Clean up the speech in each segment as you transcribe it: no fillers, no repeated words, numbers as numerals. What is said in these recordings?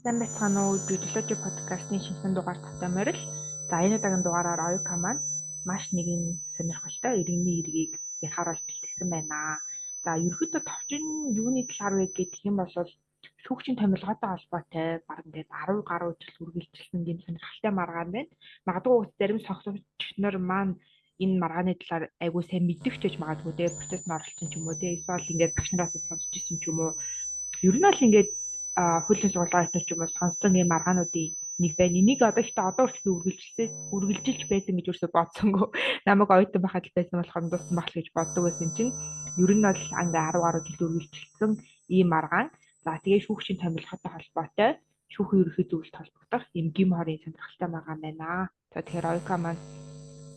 Сайн байцгаана уу? Биологи подкастны шинэхэн дугаар татамаар л. За энэ удаагийн дугаараар Оюука маань маш нэгэн сонирхолтой иргэний эргийг ярихаар болж бэлтгэсэн байна. За ерөөхдөө товчон юуны талаар вэ гэх юм бол шүүгчийн томилгоотой холбоотой баг ингээд 10 гаруй жил үргэлжилсэн юм сонирхолтой маргаан байна. Магадгүй зарим сонсогч нар маань энэ маргааны талаар айгүй сайн мэддэг ч гэж магадгүй те процесс нь оролцсон ч юм уу те эсвэл ингээд багш нараас сонсч ирсэн ч юм уу. Ер нь бол ингээд хуулийн сургуулийн ч юм уу сонссон юм маргаануудын нэг байна. Энийг одоо ихтэй одоо хүртэл үргэлжилж байсан гэж юусоо бодсонгүй. Намайг оюутан байхад л байсан болохоор дууссан байх л гэж боддог байсан чинь ер нь бол ингээ 10 гаруй жил үргэлжилсэн ийм маргаан. За тэгээ шүүгчийн томилготой холбоотой шүүхийн ерөнхий зөвлөлт холбогдох юм гим хорийн сонирхолтой маргаан байна. За тэгэхээр оюука маань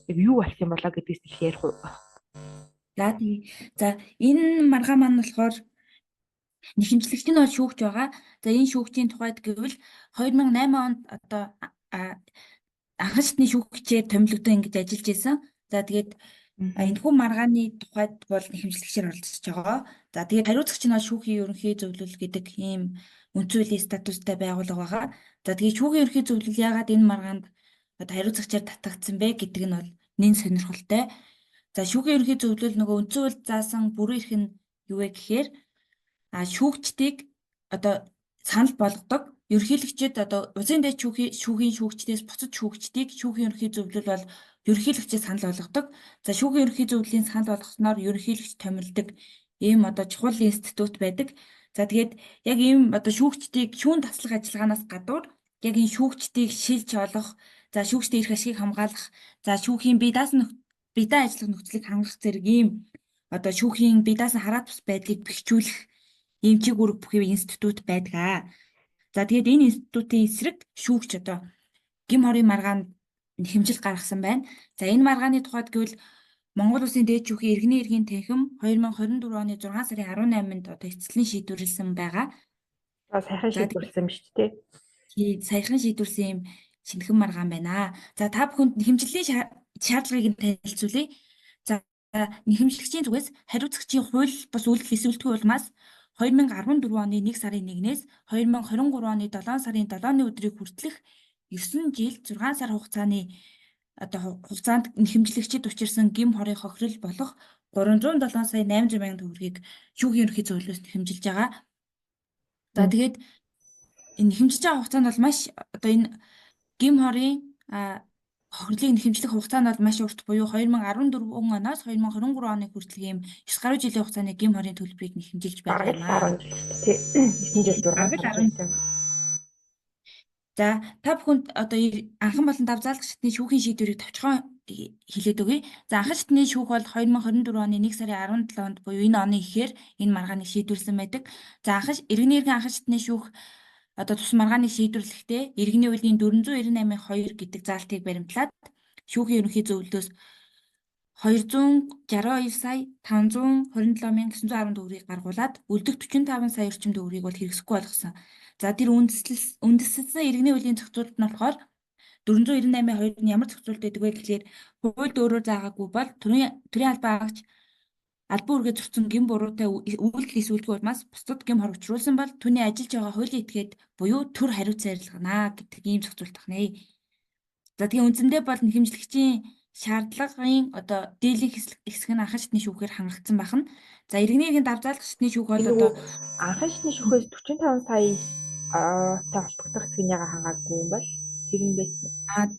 юу болсон болоо гэдгээс их ярих уу? За энэ маргаан маань болохоор нэхэмжлэгч нь бол шүүгч байгаа. За энэ шүүгчийн тухайд гэвэл 2008 онд одоо анхан шатны шүүгчээр томилогдсон ингэж ажиллаж байсан. За тэгээд энэхүү маргааны тухайд бол нэхэмжлэгчээр оролцож байгаа. За тэгээд хариуцагч нь бол шүүхийн ерөнхий зөвлөл гэдэг ийм үндсүүлийн статустай байгууллага байгаа. За тэгээд шүүхийн ерөнхий зөвлөл яагаад энэ маргаанд одоо хариуцагчаар татагдсан бэ гэдэг нь бол нэн сонирхолтой. За шүүхийн ерөнхий зөвлөл нөгөө үндсүүл заасан бүрэн эрх нь юу вэ гэхээр шүүгчдийг одоо санал болгодог. Ерөнхийлөгчд одоо улсын дэд шүүхийн шүүгчдээс бусад шүүгчдийг шүүхийн ерөнхий зөвлөл бол ерөнхийлөгчөд санал болгодог. За шүүхийн ерөнхий зөвлөлийн санал болгосноор ерөнхийлөгч томилдог ийм одоо чухал институт байдаг. За тэгээд яг ийм одоо шүүгчдийг шүүн таслах ажиллагаанаас гадуур яг энэ шүүгчдийг шилж олох, за шүүгчдийн эрх ашигыг хамгаалах, за шүүхийн бие даасан ажиллах нөхцөлийг хангах зэрэг ийм одоо шүүхийн бие даасан хараат бус байдлыг бэхжүүлэх ийм чиг үүрэг бүхий институт байдаг. За тэгээд энэ институтын эсрэг шүүгч одоо гим хорийн маргаанд хэмжил гаргасан байна. За энэ маргааны тухайд гэвэл Монгол Улсын дээд шүүхийн иргэний эрхийн танхим 2024 оны 6 сарын 18-нд одоо эцэслэн шийдвэрлсэн байгаа. Сайхан шийдвэрлсэн юм шүү дээ. Саяхан шийдвэрлсэн юм шинэхэн маргаан байна. За та бүхэнд нэхэмжлийн шаардлагыг нь танилцуулъя. За нэхэмжлэгчийн зүгээс хариуцагчийн хууль бус үйлдэл эсвэлтгүй улмаас 2014 оны 1 сарын 1-ээс 2023 оны 7 сарын 7-ны өдрийг хүртэлх 9 жил 6 сар хугацааны хугацаанд нэхэмжлэгчид учирсан гим хорийн хохирол болох 307 сая 800 мянган төгрөгийг шүүхийн ерөнхий зөвлөлөөс нэхэмжилж байгаа. За тэгээд энэ нэхэмжилж байгаа хугацаанд бол маш одоо энэ гим хорийн хохирлыг нэхэмжлэх хугацаа нь бол маш урт, буюу 2014 оноос 2023 оны хүртэл ийм 9 гаруй жилийн хугацааны гим хорийн төлбөрийг нэхэмжилж байгаа юм аа. За та бүхэнд одоо анхан болон давзаалгах шатны шүүхийн шийдвэрийг товчхон хэлээд өгье. За анхан шатны шүүх бол 2024 оны 1 сарын 17-нд буюу энэ оны ихээр энэ маргааныг шийдвэрлсэн байдаг. За иргэний эрхийн анхан шатны шүүх одоо тус маргааныг шийдвэрлэхдээ иргэний үеийн 498-2 гэдэг заалтыг баримтлаад шүүхийн ерөнхий зөвлөлөөс 262 сая 527,910 төгрөгийг гаргуулад үлдэх 45 сая орчим төгрөгийг бол хэрэгсэхгүй болгосон. За тэр үндэслэлсэн иргэний үеийн зохицуулалт нь болохоор 498-2 нь ямар зохицуулалт байдаг вэ гэхээр хуульд өөрөөр заагаагүй бол төрийн албан агч албан үргээ зөрчсөн гин буруутай үйлдэл эсвэл улмаас бусдад гин хор учруулсан бол түүний ажиллаж байгаа хуулийн этгээд буюу төр хариуц арилгана гэдэг ийм зохицуулалт байна. За тэгээ үндсэндээ бол нэхэмжлэгчийн шаардлагын одоо дийлэнх хэсэг нь анхан шатны шүүхээр хангагдсан байна. За иргэний эрхийн давзаалгах шатны шүүх бол одоо анхан шатны шүүхээс 45 сая та холбогдох хэсэг нь яга хангаагүй юм бол тэр нь байсан.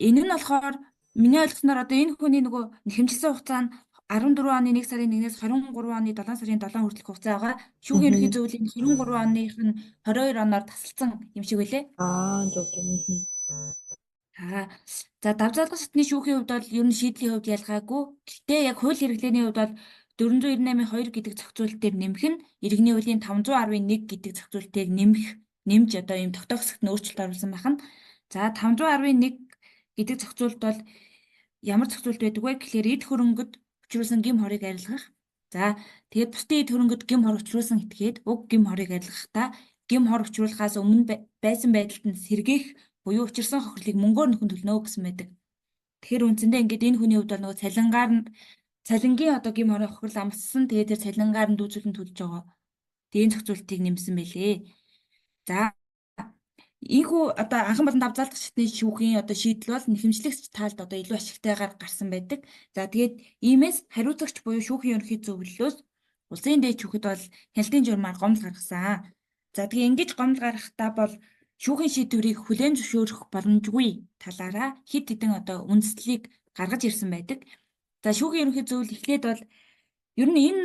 Энэ нь болохоор миний ойлгосноор одоо энэ хүний нөгөө нэхэмжилсэн хугацаа нь 14 оны 1 сарын 1-ээс 23 оны 7 сарын 7 хүртэлх хугацаа байгаа. Шүүхийн ерөнхий зөвлөлийн 23 оных нь 22 оноор тасалсан юм шиг үлээ. Зөв. За давзаалгах шатны шүүхийн хувьд бол ер нь шийдлийн хувьд ялгаагүй. Гэхдээ яг хууль хэрэглээний хувьд бол 498-2 гэдэг зохицуулалт дээр нэмэх нь иргэний үеийн 510-1 гэдэг зохицуулалтыг нэмж одоо ийм тогтоохсогт нь өөрчлөлт оруулсан байна. За 510-1 гэдэг зохицуулалт бол ямар зохицуулалт байдаг вэ гэхээр эд хөрөнгөд учруулсан гим хорыг арилгах. За тэгээд бусдын эд хөрөнгөд гим хор учруулсан этгээд уг гим хорыг арилгахдаа гим хор учруулахаас өмнө байсан байдалд нь сэргээх буюу учирсан хохирлыг мөнгөөр нөхөн төлнө гэсэн байдаг. Тэгэхээр үндсэндээ ингээд энэ хүний хувьд бол нөгөө цалингийн одоо гим хорын хохирол амссан. Тэгээд тэр цалингаар нь дүүцүүлэн төлж байгаа. Тэгээд энэ зохицуултыг нэмсэн байлээ. За Ийхүү одоо анхан болон давзаалдах шатны шүүхийн одоо шийдэл бол нэхэмжлэгч талд одоо илүү ашигтайгаар гарсан байдаг. За тэгээд иймээс хариуцагч буюу шүүхийн ерөнхий зөвлөлөөс улсын дээд шүүхэд бол хяналтын журмаар гомдол гаргасан. За тэгээ ингэж гомдол гаргахдаа бол шүүхийн шийдвэрийг хүлээн зөвшөөрөх боломжгүй талаараа хэд хэдэн одоо үндэслэлийг гаргаж ирсэн байдаг. За шүүхийн ерөнхий зөвлөл эхлээд бол ер нь энэ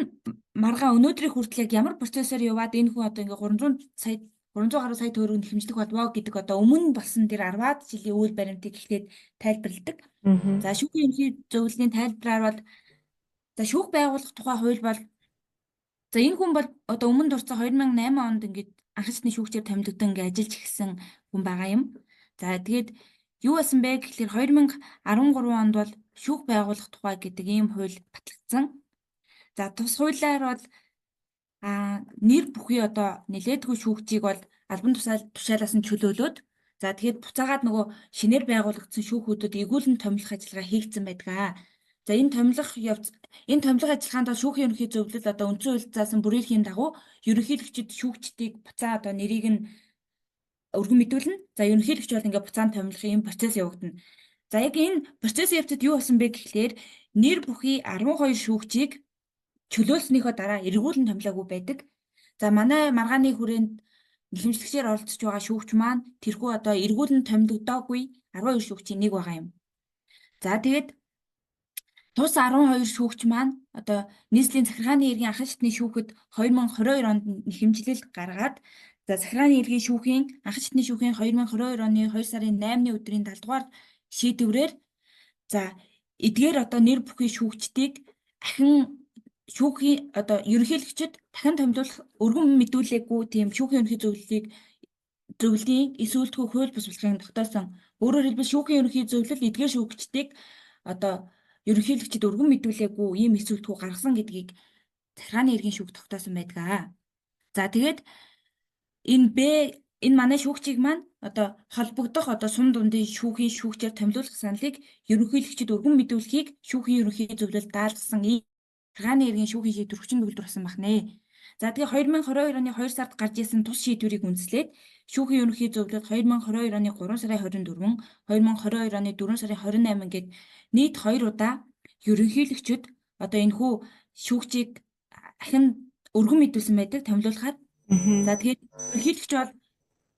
маргаа өнөөдрийн хүртэл яг ямар процессор яваад энэ хүн одоо ингээ 300 гаруй сая төгрөг нэхэмжлэх болвоо гэдэг одоо өмнө болсон тэр 10-аад жилийн үйл баримтыг эхлээд тайлбарладаг. За шүүхийн ерөнхий зөвлөлийн тайлбараар бол за шүүх байгуулах тухай хууль бол за энэ хүн бол одоо өмнө дурдсан 2008 онд ингээд анх шатны шүүгчээр томилогдсон ингээд ажиллаж эхэлсэн хүн байгаа юм. За тэгээд юу болсон бэ гэхэлэр 2013 онд бол шүүх байгуулах тухай гэдэг ийм хууль батлагдсан. За тус хуулиар бол нэр бүхий одоо нэлээдгүй шүүгчийг бол албан тушаалаас нь чөлөөлөөд за тэгэхэд буцаагаад нөгөө шинээр байгуулагдсан шүүхүүдэд эргүүлэн томилох ажиллагаа хийгдсэн байдаг. За энэ томилох ажиллагаанд бол шүүхийн ерөнхий зөвлөл одоо үндсэн хууль заасан бүрээрхийн дагуу ерөнхийлөгчд шүүгчдийг буцаа одоо нэрийг нь өргөн мэдүүлнэ. За ерөнхийлөгч бол ингээд буцаан томилох юм процесс явагдана. За яг энэ процессын явцад юу болсон бэ гэхлээр нэр бүхий 12 шүүгчийг чөлөөлснийхөө дараа эргүүлэн томилоогүй байдаг. За манай маргааны хүрээнд нэхэмжлэгчээр оролцож байгаа шүүгч маань тэрхүү одоо эргүүлэн томилогдоогүй 12 шүүгчийн нэг байгаа юм. За тэгээд тус 12 шүүгч маань одоо нийслэлийн захиргааны иргэн анхан шатны шүүхэд 2022 онд нэхэмжлэл гаргаад за захиргааны иргэн шүүхийн анхан шатны шүүхийн 2022 оны 2 сарын 8-ны өдрийн 7 дугаар шийдвэрээр за эдгээр одоо нэр бүхий шүүгчдийг дахин шүүхийн одоо ерөнхийлөгчд дахин томилуулах өргөн мэдүүлээгүй тийм шүүхийн ерөнхий зөвлөлийн эсвэлтгүй хууль бус болохыг тогтоосон. Өөрөөр хэлбэл шүүхийн ерөнхий зөвлөл эдгээр шүүгчдийг одоо ерөнхийлөгчд өргөн мэдүүлээгүй ийм эсвэлтгүй гаргасан гэдгийг захиргааны иргэн шүүх тогтоосон байдаг. За тэгээд энэ манай шүүгчийг маань одоо холбогдох одоо сум дундын шүүхийн шүүгчээр томилуулах саналыг ерөнхийлөгчд өргөн мэдүүлэхийг шүүхийн ерөнхий зөвлөлд даалгасан захиргааны иргэн шүүхийн шийдвэр хүчин төгөлдөр болсон байна. За тэгээ 2022 оны 2 сард гарч ирсэн тус шийдвэрийг үндэслээд шүүхийн ерөнхий зөвлөлд 2022 оны 3 сарын 24, 2022 оны 4 сарын 28 гээд нийт 2 удаа ерөнхийлөгчд одоо энэ хүү шүүгчийг ахин өргөн мэдүүлсэн байдаг томилуулахаар. За тэгээд ерөнхийлөгч бол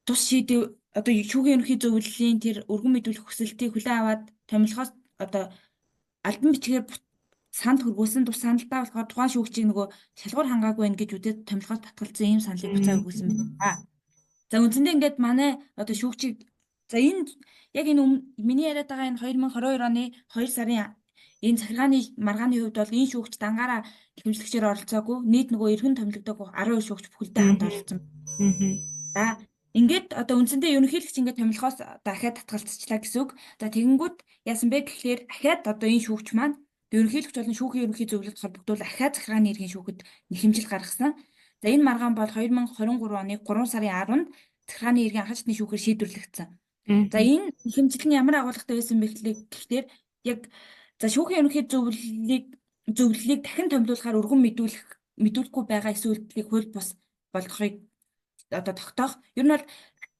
тус шийдвэр одоо шүүхийн ерөнхий зөвлөлийн тэр өргөн мэдүүлэх хүсэлтийг хүлээн аваад томилохоос одоо албан бичгээр санд хүргүүлсэн. Тус саналдаа болохоор тухайн шүүгчийг нөгөө шалгуур хангаагүй байх гэж үдээд томилохоос татгалзсан ийм саналыг буцаа өгүүлсэн байна. За үндсэндээ ингээд манай одоо шүүгчийг за энэ яг энэ миний яриад байгаа энэ 2022 оны 2 сарын энэ захиргааны маргааны хувьд бол энэ шүүгч дангаараа нэхэмжлэгчээр оролцоогүй нийт нөгөө эргэн томилогдоогүй 12 шүүгч бүхэлдээ хамт оролцсон. За ингээд одоо үндсэндээ ерөнхийлөгч ингээд томилохоос дахиад татгалцчихлаа гэсэн үг. За тэгэнгүүт яасан бэ гэхлээр ахаад одоо энэ шүүгч маань ерөнхийлөгч болон шүүхийн ерөнхий зөвлөлд холбогдвол ахаад захиргааны иргэн шүүхэд нэхэмжил гаргасан. За энэ маргаан бол 2023 оны 3 сарын 10-нд захиргааны иргэн анхан шатны шүүхээр шийдвэрлэгдсэн. За энэ нэхэмжил нь ямар агуулгатай байсан бэ гэхлээр яг за шүүхийн ерөнхий зөвлөлийг дахин томилуулахаар өргөн мэдүүлэхгүй байгаа эсвэл хууль бус болгохыг одоо тогтоох. Ер нь бол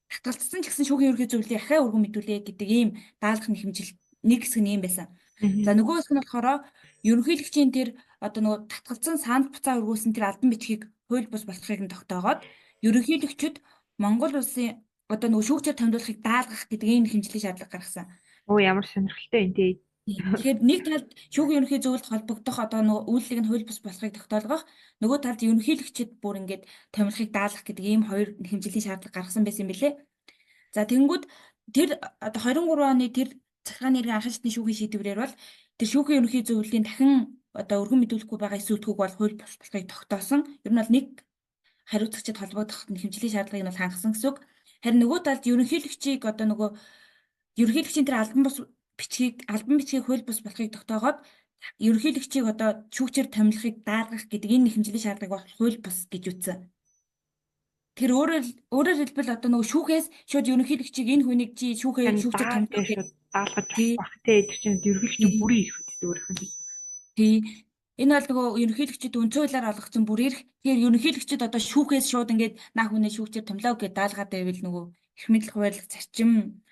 татгалцсан ч гэсэн шүүхийн ерөнхий зөвлөлийг ахаа өргөн мэдүүлээ гэдэг ийм даалгах нэхэмжил нэг хэсэг нь ийм байсан. За нөгөө хэсэг нь болохоор ерөнхийлөгчийн тэр одоо нөгөө татгалцсан санд буцаа өргүүлсэн тэр албан бичгийг хууль бус болохыг нь тогтоогоод ерөнхийлөгчд Монгол улсын одоо нөгөө шүүгчээр томилуулахыг даалгах гэдэг ийм хэмжлэлийн шаардлага гаргасан. Ямар сонирхолтой энэ дээ. Тэгэхээр нэг талд шүүхийн ерөнхий зөвлөлд холбогдох одоо нөгөө үйлчлэг нь хууль бус болохыг тогтоолгох, нөгөө талд ерөнхийлөгчд бүр ингээд томилохыг даалгах гэдэг ийм хоёр хэмжлэлийн шаардлага гаргасан байсан юм билээ. За тэгэнгүүт тэр одоо 23 оны тэр захиргааны иргэн анхан шатны шүүхийн шийдвэрээр бол тэр шүүхийн ерөнхий зөвлөлийн дахин одоо өргөн мэдүүлэхгүй байгаа эсвэлтгүйг бол хууль бус болохыг тогтоосон. Ер нь бол нэг хариуцагчид холбогдох хэмжлэлийн шаардлагыг нь хангасан гэсэн үг. Харин нөгөө талд ерөнхийлөгчийг одоо нөгөө ерөнхийлөгчийн тэр албан бичгийг хууль бус болохыг тогтоогоод ерөнхийлөгчийг одоо шүүгчээр томилохыг даалгах гэдэг энэ хэмжлэлийн шаардлагыг бол хууль бус гэж үзсэн. Тэр өөрөөр хэлбэл одоо нөгөө шүүхээс шууд ерөнхийлөгчийг энэ хүнийг чи шүүчээр томилох гэж даалгаж байх те тэр чинь ерөнхийлөгчийн бүрийн эрх үүтэй өөрөөх нь. Тий. Энэ бол нөгөө ерөнхийлөгчд үндсэн хуулиар олгогдсон бүр эрх. Тэгэхээр ерөнхийлөгчд одоо шүүхээс шууд ингээд наа хүнээ шүүгчээр томилоо гэж даалгаад байвал нөгөө эрх мэдэл хууль зарчим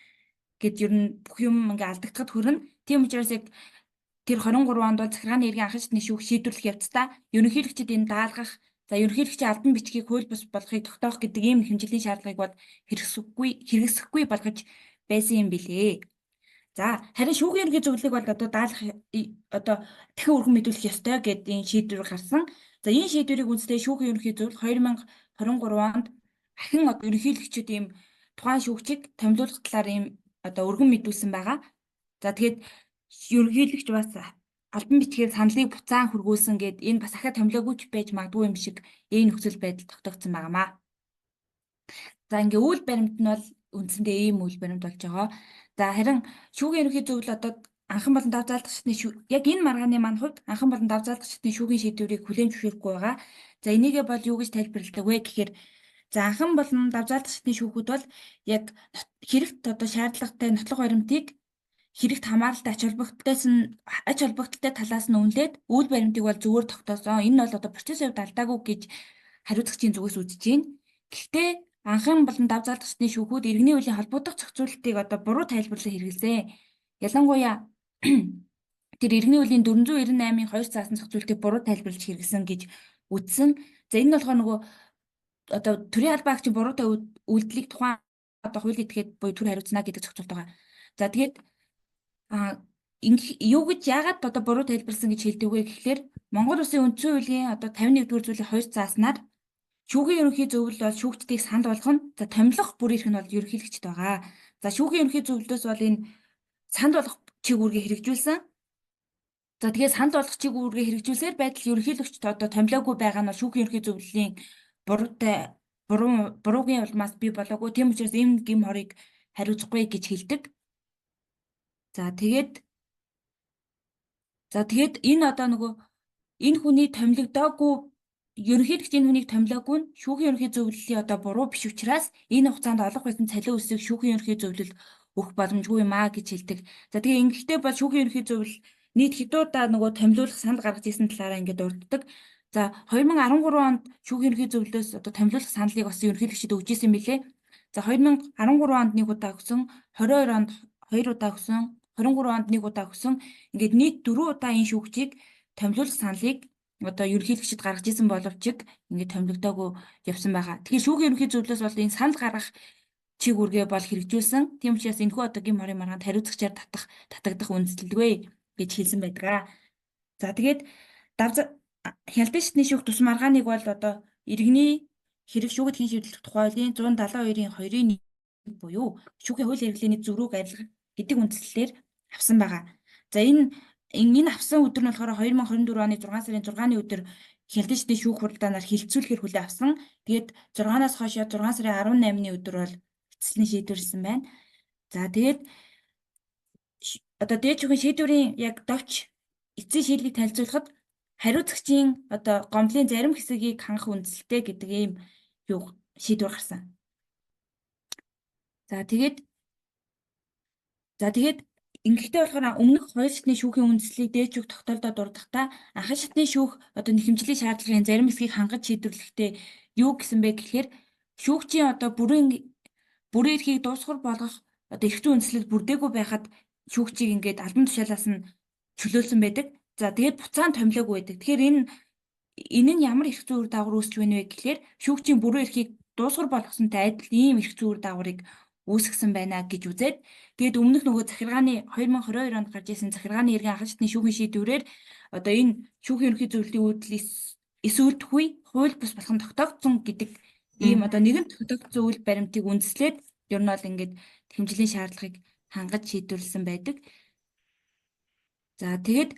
гэд ер нь бүх юм ингээ алдагдахад хүрнэ. Тийм учраас яг тэр 23 онд бол захиргааны иргэн анхан шатны шүүх шийдвэрлэх явцдаа ерөнхийлөгчид энэ даалгах, за ерөнхийлөгчийн албан бичгийг хууль бус болгохыг тогтоох гэдэг ийм хэмжээний шаардлагыг бол хэрэгсэхгүй болгож байсан юм билээ. За харин шүүхийн ерөнхий зөвлөлийг бол одоо даалгах одоо дахин өргөн мэдүүлэх ёстой гэдэг энэ шийдвэр гарсан. За энэ шийдвэрийг үндэслэн шүүхийн ерөнхий зөвлөл 2023 онд дахин одоо ерөнхийлөгчид ийм тухайн шүүгчийг томилуулах талаар ийм одоо өргөн мэдүүлсэн байгаа. За тэгээд ерөнхийлөгч бас албан бичгээр саналыг буцаан хургуулсан гэд энэ бас ахад томилоогүй ч байж магадгүй юм шиг энэ нөхцөл байдал тогтогдсон байнамаа. За ингээ үйл баримт нь бол үндсэндээ ийм үйл баримт болж байгаа. За харин шүүхийн ерөнхий зөвлөл одоо анхан болон дав заалдах шатны яг энэ маргааны маань хувьд анхан болон дав заалдах шатны шүүхийн шийдвэрийг хүлээн зөвшөөрөхгүй байгаа. За энийгээ бол юу гэж тайлбарладаг вэ гэхээр за анхан болон дав заалдах шатны шүүхүүд бол яг хэрэгт одоо шаардлагатай нотлох баримтыг хэрэгт хамааралтай ач холбогдолтой талаас нь үнэлээд үйл баримтыг бол зөвөр тогтоосон. Энэ бол одоо процессын хувьд алдаагүй гэж хариуцагчийн зүгээс үзэж байна. Гэхдээ анхан болон дав заалдах шатны шүүхүүд иргэний үеийн холбогдох зохицуулалтыг одоо буруу тайлбарлан хэрэглэсэн. Ялангуяа тэр иргэний үеийн 498-ийн 2 заасан зохицуулалтыг буруу тайлбарлаж хэрэглэсэн гэж үзсэн. За энэ нь болохоор нөгөө одоо төрийн албан агчийн буруутай үйлдэлийг тухайн одоо хуулийн этгээд буюу төр хариуцна гэдэг зохицуулт байгаа. За тэгээд юу гэж яагаад одоо буруу тайлбарласан гэж хэлдэг вэ гэхээр Монгол Улсын үндсэн хуулийн одоо 51-р зүйлийн 2 зааснаар шүүхийн ерөнхий зөвлөл бол шүүгчдийг санал болгоно. За томилох бүр ирэх нь бол ерөнхийлөгчд байгаа. За шүүхийн ерөнхий зөвлөлөөс бол энэ санал болгох чиг үүргээ хэрэгжүүлсэн. За тэгээд санал болгох чиг үүргээ хэрэгжүүлсээр байтал ерөнхийлөгчд одоо томилоогүй байгаа нь шүүхийн ерөнхий зөвлөлийн буруугийн улмаас бий болоогүй. Тийм учраас энэ гим хорыг хариуцахгүй гэж хэлдэг. За тэгээд энэ одоо нөгөө энэ хүний томилогдоогүй ерөнхийлөгч энэ хүнийг томилоогүй нь шүүхийн ерөнхий зөвлөлийн одоо буруу биш учраас энэ хугацаанд олох байсан цалин өсөйг шүүхийн ерөнхий зөвлөл өгөх боломжгүй юм аа гэж хэлдэг. За тэгээ ингэхдээ бол шүүхийн ерөнхий зөвлөл нийт хэдэн удаа нөгөө томилуулах санал гаргаж ирсэн талаараа ингээд дурддаг. За 2013 онд шүүхийн ерөнхий зөвлөлөөс одоо томилуулах саналыг бас ерөнхийлөгчд өгч ирсэн билээ. За 2013 онд 1 удаа өгсөн, 22 онд 2 удаа өгсөн, 23 онд 1 удаа өгсөн. Ингээд нийт 4 удаа энэ шүүгчийг томилуулах саналыг одоо ерөнхийлөгчд гаргаж ирсэн боловч ингээд томилогдоогүй явсан байгаа. Тэгэхээр шүүхийн ерөнхий зөвлөлөөс бол энэ санал гаргах чиг үүргээ бол хэрэгжүүлсэн. Тийм учраас энэхүү одоо гим хорийн маргаанд хариуцагчаар татагдах үндэслэлгүй гэж хэлсэн байдаг. За тэгээд хяналтын шатны шүүх тус маргааныг бол одоо иргэний хэрэг шүүгд хийн шийдвэрлэх тухай хуулийн 172-ийн 2-ын 1 буюу шүүхийн хууль хэрэглээний зөрүүг арилгах гэдэг үндслэлээр авсан байгаа. За энэ авсан өдөр нь болохоор 2024 оны 6 сарын 6-ны өдөр хяналтын шатны шүүх хуралдаанаар хилцүүлэхээр хүлээн авсан. Тэгээд 6-наас хойшоо 6 сарын 18-ны өдөр бол эцэслэн шийдвэрлсэн байна. За тэгээд одоо дээд шүүхийн шийдвэрийн яг довч эцсийн шийдлийг танилцуулахад хариуцагчийн одоо гомдлын зарим хэсгийг хангах үндсэлтэй гэдэг ийм шийдвэр гарсан. За тэгээд ингэхдээ болохоор өмнөх хоёр шатны шүүхийн үндслийг дээд шүүх тогтоолдоо дурдахдаа анхан шатны шүүх одоо нэхэмжлийн шаардлагын зарим хэсгийг хангаж шийдвэрлэхдээ юу гэсэн бэ гэхээр шүүгчийн одоо бүрэн эрхийг дуусгар болгох одоо эрх зүйн үндслэл бүрдээгүй байхад шүүгчийг ингээд албан тушаалаас нь чөлөөлсөн байдаг. За тэгээд буцаан томилоогүй байдаг. Тэгэхээр энэ нь ямар эрх зүйн үр дагавар үүсч байна вэ гэхээр шүүгчийн бүрэн эрхийг дуусгар болгосонтой адил ийм эрх зүйн үр дагаврыг үүсгэсэн байна гэж үзээд тэгээд өмнөх нөгөө захиргааны 2022 онд гарч ирсэн захиргааны иргэн анхан шатны шүүхийн шийдвэрээр одоо энэ шүүхийн ерөнхий зөвлөлийн үйлдэл эсвэлдэхгүй хууль бус болох нь тогтоогдсон гэдэг ийм одоо нэгэн тогтоогдсон үйл баримтыг үндэслээд ер нь бол ингээд хэмжээний шаардлагыг хангаж шийдвэрлсэн байдаг. За тэгээд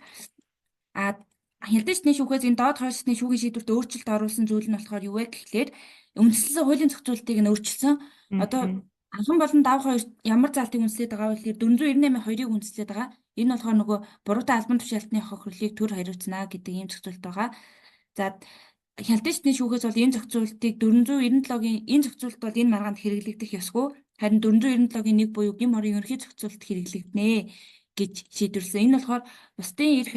хяналтын шатны шүүхээс энэ доод хоёр шатны шүүхийн шийдвэрт өөрчлөлт оруулсан зүйл нь болохоор юу вэ гэхээр үндэслэсэн хуулийн зохицуултыг нь өөрчилсөн. Одоо анхан болон дав хоёр ямар залтыг үндэслээд байгаа вэ гэхээр 498-2-ыг үндэслээд байгаа. Энэ болохоор нөгөө буруутай албан тушаалтны хохирлыг төр хариуцна гэдэг ийм зохицуулт байгаа. За хяналтын шатны шүүхээс бол энэ зохицуултыг 497-гийн энэ зохицуулт бол энэ маргаанд хэрэглэгдэх ёсгүй. Харин 497-гийн 1 буюу гим хорийн ерөнхий зохицуулт хэрэглэгдэнэ гэж шийдвэрлсэн. Энэ болохоор бусдын эрх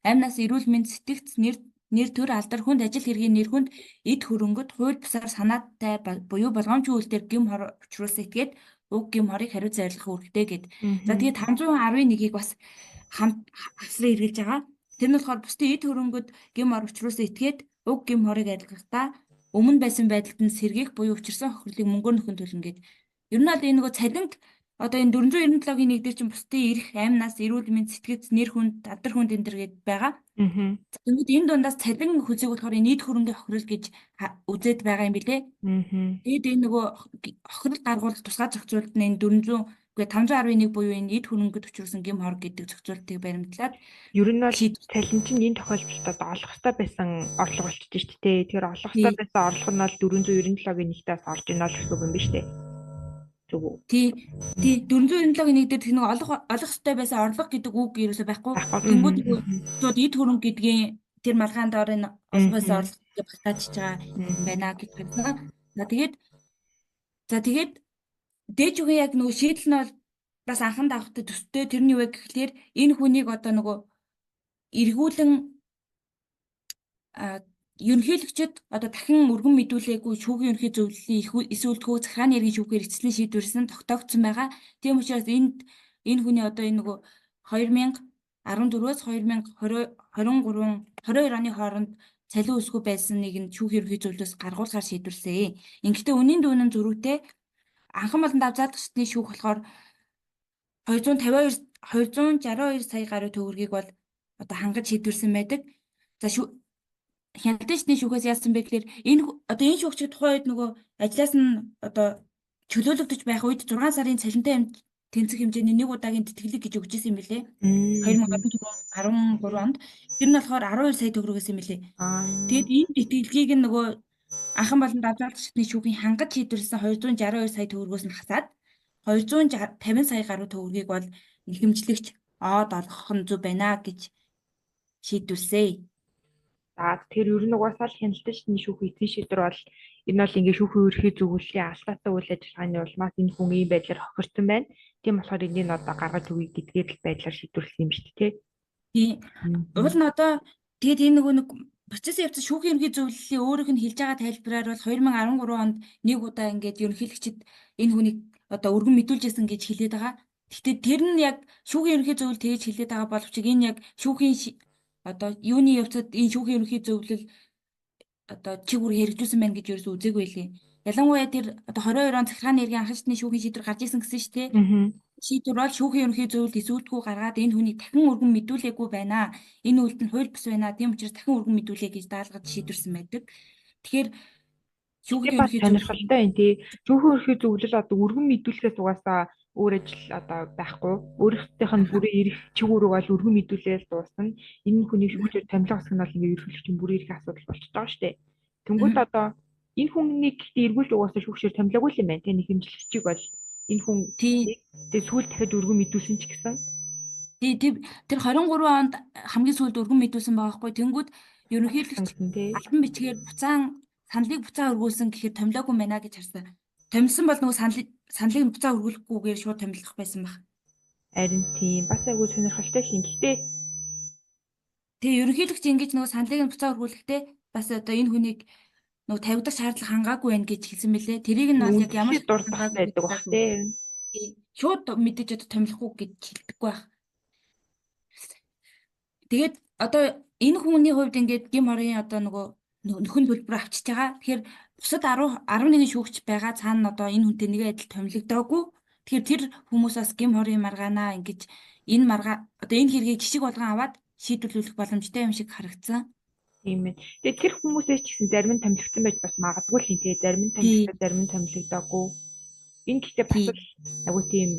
амнаас эрүүл мэнд, сэтгэгц, нэр нэр төр алдар хүнд ажил хэргийн нэр хүнд эд хөрөнгөд хууль бусаар санаатай буюу болгоомжийн үйлдэлээр гим хор учруулсан этгээд уг гим хорыг хариуц зорилгох үүрэгтэй гэд. За тэгээд 511-ийг бас хамт хавсран эргэлж байгаа. Тэр нь болохоор бусдын эд хөрөнгөд гим хор учруулсан этгээд уг гим хорыг адилгахдаа өмнө байсан байдалд нь сэргийх буюу учирсан хохирлыг мөнгөөр нөхөн төлнө гэд. Ер нь бол энэ нөгөө цалинг одоо энэ 497-гийн нэг дээр чинь бусдын эрх, амь нас, эрүүл мэнд, сэтгэц, нэр хүнд, алдар хүнд энэ төр гээд байгаа. Тэгвэл энэ дундаас цалин хөлийг болохоор энэ эд хөрөнгөний хохирол гэж үзээд байгаа юм билэ. Тэгээд энэ нөгөө хохирол гаргуулах тусгай зохицуулалт нь энэ 400 үгүй 511 буюу энэ эд хөрөнгөд учруулсан гим хор гэдэг зохицуултыг баримтлаад ер нь бол цалин чинь энэ тохиолдолд одоо олох хэрэгтэй байсан орлого болчихж шүү дээ. Тэгэхээр олох хэрэгтэй байсан орлого нь бол 497-гийн нэгтээс орж ийнэ л гэсэн үг юм биш үү? Зүг үү? Тий 497-гийн нэг дээр нэг олох хэрэгтэй байсан орлого гэдэг үг ерөөсөй байхгүй. Тэнгүүд шууд эд хөрөнгө гэдгийн тэр малгаан доор энэ олох байсан орлого багтаачж байгаа юм байна гэж байна. За тэгээд дээж үгүй яг нөгөө шийдэл нь бол бас анхан давхтай төстэй тэрний юу вэ гэхлээр энэ хүнийг одоо нөгөө эргүүлэн ерөнхийлөгчд одоо дахин өргөн мэдүүлээгүй шүүхийн ерөнхий зөвлөлийн эсвэл төвөө захиргааны иргэн шүүхээр эцэслэн шийдвэрлсэн тогтоогдсон байгаа. Тийм учраас энэ хүний одоо энэ нөгөө 2014-өөс 2022 оны хооронд цалин өсгөө байсныг нь шүүхийн ерөнхий зөвлөлөөс гаргуулгаар шийдвэрлсэн. Ингэхдээ үнийн дүүнэн зөрүүтэй анхан болон давзаалгчдын шүүх болохоор 262 сая гаруй төгрөгийг бол одоо хангаж шийдвэрсэн байдаг. За хяналтын шүүхээс яасан бэ гэхээр энэ шүүгчид тухайн үед нөгөө ажлаас нь одоо чөлөөлөгдөж байх үед 6 сарын цалинтай тэнцэх хэмжээний нэг удаагийн тэтгэлэг гэж өгч ирсэн юм билээ. 2013 онд тэр нь болохоор 12 сая төгрөгөөс юм билээ. Тэгээд энэ тэтгэлгийг нөгөө анхан болон давзаалгчдын шүүхийн хангаж шийдвэрлсэн 262 сая төгрөгөөс нь хасаад 250 сая гаруй төгрөгийг бол эрхэмжлэгч олгох нь зөв байна гэж шийдвэрлсэн. За тэр ер нь угаасаа л хяналтын шүүхийн эцсийн шийдвэр бол энэ бол ингээ шүүхийн ерхий зөвлөлийн алдаатай үйл ажиллагааны улмаас энэ хүн ийм байдлаар хохирсон байна. Тийм болохоор энийг одоо гаргаж өгье гэдгээр л байдлаар шийдвэрлсэн юм шүү дээ. Тийм. Уул нь одоо тэгээд энэ нөгөө нэг процессын явцад шүүхийн ерхий зөвлөлийн өөрийнх нь хэлж байгаа тайлбараар бол 2013 онд нэг удаа ингээд ерөнхийлөгчд энэ хүнийг одоо өргөн мэдүүлжсэн гэж хэлээд байгаа. Гэхдээ тэр нь яг шүүхийн ерхий зөвлөл тэгж хэлээд байгаа боловч энэ яг шүүхийн одоо юуны явцад энэ шүүхийн ерөнхий зөвлөл одоо чиг үр хэрэгжүүлсэн байна гэж ерөөсөө үзээгүй лээ. Ялангуяа тэр одоо 22 он захиргааны иргэн анхан шатны шүүхийн шийдвэр гарч ирсэн гэсэн шүү дээ. Шийдвэр бол шүүхийн ерөнхий зөвлөлд эсвэлтгүү гаргаад энэ хүнийг дахин өргөн мэдүүлээгүй байна. Энэ үйлдэл нь хууль бус байна. Тийм учраас дахин өргөн мэдүүлээ гэж даалгаж шийдвэрсэн байдаг. Тэгэхээр шүүхийн ерөнхий сонирхолтой энэ тий. Шүүхийн ерөнхий зөвлөл одоо өргөн мэдүүлэхээс угаасаа өөр ажил одоо байхгүй. Өөрийнхөөх нь бүрийн эрх чиг үүрэг бол өргөн мэдүүлээл дуусна. Энэ хүний шүүгчээр томилго хэсэг нь бол ингээ ерөнхийлөгчийн бүрийн эрхийн асуудал болчихж байгаа шүү дээ. Тэнгүүд одоо энэ хүнийг гэхдээ эргүүлж угаасаа шүүгчээр томилоогүй юм байна. Тэ нэг хэмжлэгчийг бол энэ хүн тэгээ сүүл дахиад өргөн мэдүүлсэн ч гэсэн. Тэр 23 онд хамгийн сүүлд өргөн мэдүүлсэн байгаа хгүй. Тэнгүүд ерөнхийлөгч албан бичгээр саналыг буцаа өргүүлсэн гэхээр томилоогүй байна гэж харсан. Томилсон бол нөгөө саналыг буцаа өргүүлэхгүйгээр шууд томилох байсан баг. Харин тийм бас айгүй сонирхолтой шин. Гэхдээ тэгээ ерөнхийлөгч ингэж нөгөө саналыг буцаа өргүүлэхдээ бас одоо энэ хүнийг нөгөө тавигдах шаардлага хангаагүй байна гэж хэлсэн мэлээ. Тэрийг нь бол яг ямар дурдах байдаг бах тийм. Шууд мэдээж одоо томилохгүй гэж хэлдэггүй байх. Тэгээд одоо энэ хүний хувьд ингээд гим хорын одоо нөгөө нөхөн төлбөр авчиж байгаа. Тэгэхээр бусад 11 шүүгч байгаа цаана одоо энэ хүнтэй нэг адил томилогдоогүй. Тэгэхээр тэр хүмүүсээс гим хорын маргаанаа ингэж энэ одоо энэ хэргийг жишг болгон аваад шийдвэрлэх боломжтой юм шиг харагдсан. Тийм ээ. Тэгээд тэр хүмүүсээс ч гэсэн зарим нь томилогдсон байж бас магадгүй л тийм. Зарим нь томилогдсон, зарим нь томилогдоогүй. Энэ гэхдээ бас айгүй тийм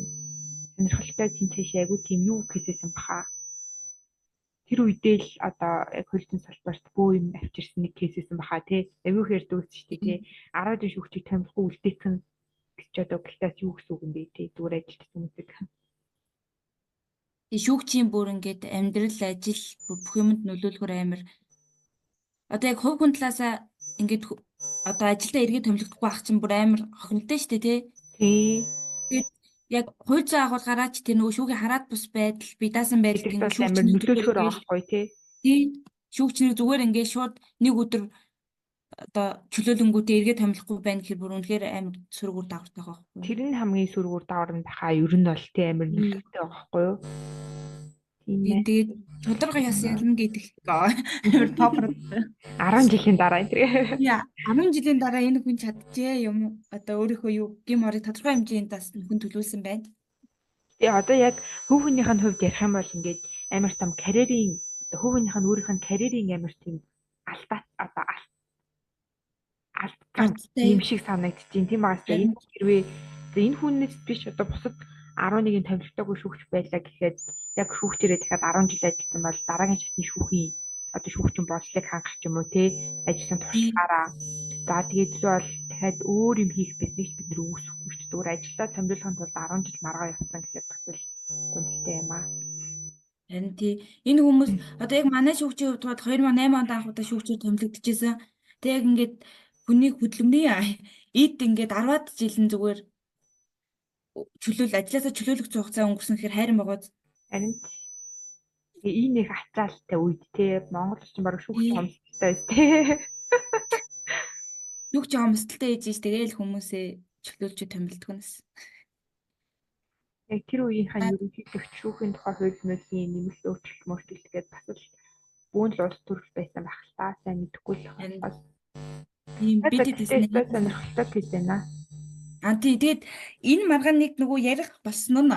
сонирхолтой тэнцээш айгүй тийм юу гэхээсэн баха. Тэр үедээ л одоо яг хөлтөн салбарт бөө юм авчирсан нэг кейсээсэн баха тий. Аюух ярьдаг шүү дээ тий. 10 шүүгчийг томилохгүй үлдээсэн гэж одоо гэлтээс юу гэсэн үг юм бэ тий. Зүгээр ажилтсан үсэг. Тий шүүгчийн бүр ингээд амьдрал ажил бүх юмд нөлөөлөхөр амар одоо яг хувь хүн талаасаа ингээд одоо ажилдаа эргээд томилогдохгүй ах чинь бүр амар хохиролтой шүү дээ тий. Тэгээд яг хууль зүйн агуулгаараа ч тэр нөгөө шүүхийн хараат бус байдал, бие даасан байдал ингээд шүүгч нөлөөлөхөр байгаа байхгүй тий. шүүгч нар зүгээр ингээд шууд нэг өдөр одоо чөлөөлөнгүүтээ эргээ томилохгүй байна гэхээр бүр үнэхээр амар сүргүүр давартай байгаа байхгүй. Тэр нь хамгийн сүргүүр даварна баха. Ер нь бол тий амар нөлөөтэй байгаа байхгүй юу? Тийм Тийм ээ. тэгээд чударга яс ялна гэдэг амар попер. 10 жилийн дараа энэ. Яа 10 жилийн дараа энэ хүн чадчихэ юм одоо өөрийнхөө юу гим орыг тодорхой хэмжээнд бас хүн төлөвлөсөн байна. Тэгээ одоо яг хүүхнийх нь хувьд ярих юм бол ингээд амар том карьерийн одоо хүүхнийх нь өөрийнх нь карьерийн амар тийм алдаа одоо алдсан юм шиг санагдчихээн. Тийм байгаас энэ хэрвээ энэ хүнээс биш одоо бусад 11-ийн томилтойгоо шүүгч байлаа гэхэд яг шүүгчээрээ дахиад 10 жил ажилласан бол дараагийн шатны шүүхийн одоо шүүгчин боллыг хангах юм уу те ажилласан туршлагаараа за тэгээд бол дахиад өөр юм хийх бизнес бид нэр үүсэхгүй ч зүгээр ажилдаа томилохын тулд 10 жил маргаа явсан гэхэд бас л гонхтой юм аа. Харин тий энэ хүмүүс одоо яг манай шүүгчийн хувьд 2008 онд анх удаа шүүгчээр томилогдчихсэн. Тэг яг ингээд хүний хөдөлмөрийн эд ингээд 10-аад жилэн зүгээр ажилласаа чөлөөлөх хугацаа өнгөрсөн гэхээр хайран байгаа. Харин энэ их ачаалтай үед те Монгол орчин баг шүүгч хомсдолтой байс те. Шүүгч хомсдолтой ээж ш тэгээл хүмүүсээ чөлөөлж томилдгоноос. Яг тэр үеийнхэн ерөнхийлөгч шүүхийн тухай хууль нөлөөний нэмэлт өөрчлөлт гэдэг бас л бүүн л улс төрөл байсан байх л та сайн мэдэхгүй л байна. Тийм бид тэсний сонирхолтой гэж байна. Тэгээд энэ маргаан нэг нөгөө ярих болсон нь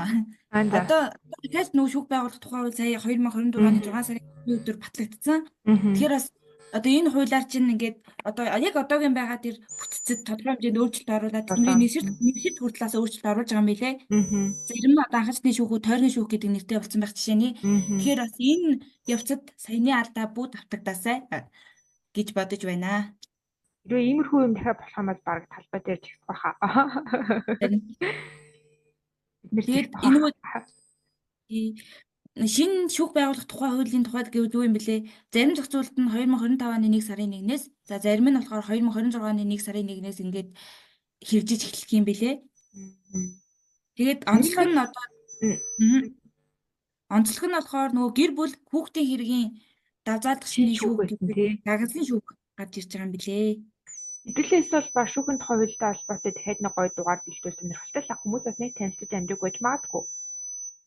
одоо дахиад нөгөө шүүх байгуулах тухай хууль сая 2024 оны 6 сарын 1 өдөр батлагдсан. Тэгэхээр бас одоо энэ хуулиар чинь ингээд одоо яг одоогийн байгаа тэр бүтцэд тодорхой хэмжээнд өөрчлөлт оруулаад тэдний нэгшилт хүртлээс өөрчлөлт оруулж байгаа юм билэ. Зарим нь одоо анхаачны шүүх, тойрны шүүх гэдэг нэртэй болсон байх жишээний. Тэгэхээр бас энэ явцад саяны алдаа бүгд автагдаасай гэж бодож байна. Тэрөө иймэрхүү юм дахиад болох юм бол баг талбай дээр чихэх байхаа. Тэгээд энэ шинэ шүүх байгуулах тухай хуулийн тухайд гэвэл юу юм бэлээ? Зарим зохицуулалт нь 2025 оны 1 сарын 1-ээс за зарим нь болохоор 2026 оны 1 сарын 1-ээс ингээд хэрэгжиж эхлэх юм бэлээ. Тэгээд онцлог нь одоо онцлог нь болохоор нөгөө гэр бүл хүүхдийн хэргийн давзаалдах шинэ шүүх гэдэг дагагдлын шүүх гарч ирж байгаа юм бэлээ. Хэдүүлээс бол ба шүүхийн тухай хуультай холбоотой дахиад нэг гоё дугаар бэлдүүл сонирхолтой л хүмүүс бас нэг танилцж амжиг гэж магадгүй.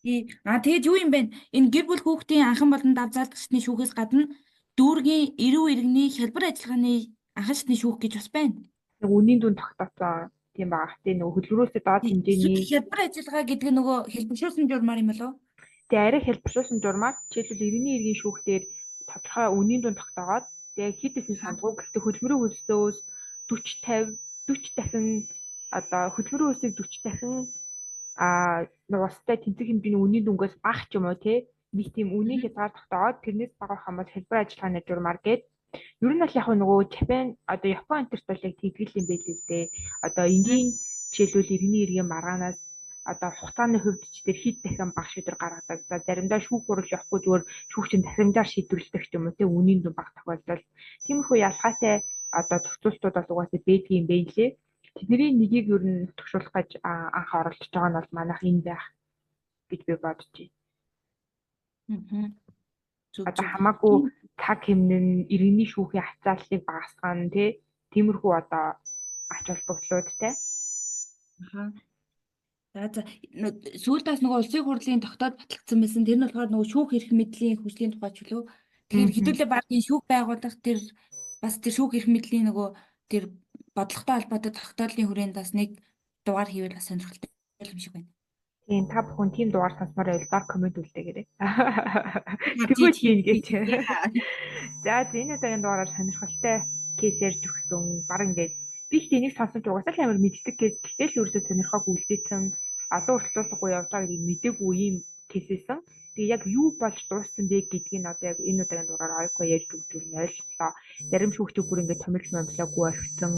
Тэгээд юу юм бэ? Энэ гэр бүл хүүхдийн анхан болон давзаалдагчны шүүхээс гадна дүүргийн эрүү иргэний хялбар ажиллагааны анхан шатны шүүх гэж бас байна. Нэг үнийн дүн тогтоосон тийм байгаа. Тэгээ нөгөө хөдөлгөөрөөсөө доод хэмжээний хялбар ажиллагаа гэдэг нь нөгөө хэлбэршүүлсэн журмаар юм болов? Тэгээ арай хэлбэршүүлсэн журмаар жишээлбэл иргэний иргэн шүүхтэр тодорхой үнийн дүн тогтоогоод тэгээ хэд ихний сандгуу гэхдээ хөдөлмөрийн хөлсөөс 40 дахин одоо хөдөлмөрийн хөлсийг 40 дахин нуустай тэнцэх хэмжээний үнийн дүнгээс бага ч юм уу тий нэг тийм үнийн хязгаар тогтоогоод тэрнээс бага хамбал хэлбэр ажиллагааны журмаар гээд ер нь бол яг нөгөө Japan одоо Япон энтерт бол яг тэггэл юм байл л дээ. Одоо энгийн жишээлбэл иргэний иргэн маргаанаас одоо хугацааны хувьд ч тэр хэд дахин бага шийдвэр гаргадаг. За заримдаа шүүх хурал явахгүй зүгээр шүүгчийн дахирамжаар шийдвэрлэдэг ч юм уу тий үнийн дүн бага тохиолдол тиймэрхүү ялгаатай одоо тохиолдлууд бол угаасаа байдаг юм байна лээ. Тэдний нэгийг ер нь төгшүүлэх гэж анх оролцож байгаа нь бол манайх энэ байх гэж би бодож байна. Одоо хамаагүй цаг хэмнэн иргэний шүүхийн хацааллыг багасгах нь тиймэрхүү одоо ач холбогдлуудтай. За сүүлдээс нөгөө улсын хурлын тогтоод батлагдсан байсан. Тэр нь болохоор нөгөө шүүх эрх мэдлийн хүслийн тухай ч үлээ. Тэгэхээр хэдүүлээ багийн шүүх байгуулах тэр бас тэр шүүх эрх мэдлийн нөгөө тэр бодлоготой холбоотой тогтооллын хүрээнд бас нэг дугаар хийвэл бас сонирхолтой юм шиг байна. Тийм та бүхэн тийм дугаар сонсомоор байвал коммент үлдээгээрэй. Тэгвэл хийн гэж. За энэ удаагийн дугаараар сонирхолтой кейс ярьж өгсөн. Баг ингээд би ч энийг сонсож угаасаа л амар мэддэг кейс. Гэтэл л ерөөсөө сонирхоод үлдээсэн олон уртлуулсахгүй явж байгаа гэдгийг мэдээгүй юм кейсээсэн. Тэгээ яг юу болж дууссан бэ гэдгийг одоо яг энэ удаагийн дугаараар оёко ярьж өгч ойлголоо. Зарим шүүгчид бүр ингээд томилж момлоогүй орхисон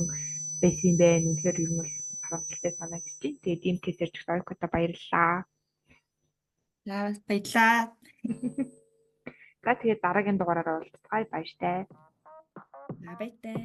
байсан юм байна. Үнэхээр ер нь бол харамсалтай санагдчих. Тэгээд ийм кейс ярьж өгсөн оёкото баярлалаа. За баярлалаа. За тэгээд дараагийн дугаараар уулзцгаая баяртай. Баяртай.